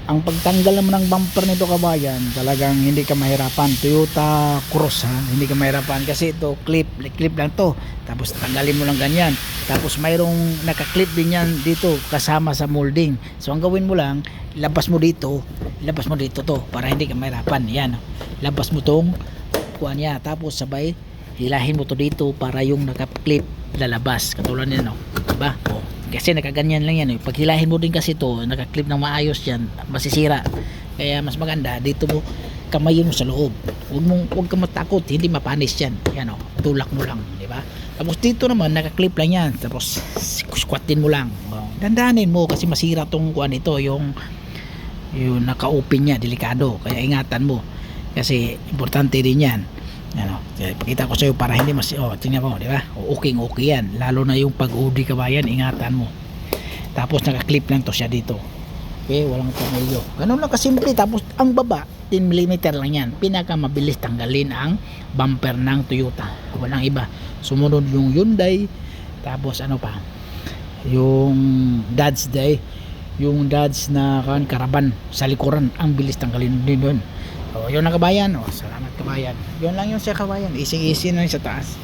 Ang pagtanggal naman ng bumper nito kabayan, talagang hindi ka mahirapan. Toyota Cross ha, hindi ka mahirapan kasi ito clip lang to. Tapos tanggalin mo lang ganyan. Tapos mayroong naka-clip din yan dito kasama sa molding. So ang gawin mo lang, labas mo dito to para hindi ka mahirapan. Yan. Labas mo tong kuha niya. Tapos sabay hilahin mo to dito para yung naka-clip lalabas. Katulad niyan, no? Diba? Oh. Kasi nakaganyan lang yan. Pag hilahin mo din kasi to, naka-clip ng maayos yan, masisira. Kaya mas maganda dito mo kamayin mo sa loob. Huwag ka matakot, hindi mapanis yan. Yan o, tulak mo lang, di ba? Tapos dito naman naka-clip lang yan. Tapos squatin mo lang. Dandanin mo kasi masira tong kuan ito, yung naka-open niya, delikado. Kaya ingatan mo. Kasi importante din yan. Ano, pakita ko sa iyo para hindi tingnan mo, di ba? Okay yan. Lalo na yung pag-udi kabayan, ingatan mo. Tapos naka-clip lang to siya dito. Okay, walang tornilyo. Ganun lang kasimple. Tapos ang baba, 10mm lang yan. Pinakamabilis tanggalin ang bumper ng Toyota. Walang iba. Sumunod yung Hyundai. Tapos ano pa? Yung Dodge Day. Yung Dodge na Caravan sa likuran. Ang bilis tanggalin din doon. O, yun na kabayan. O, salamat kabayan. Yun lang yun sa kabayan. Easy na yun sa taas.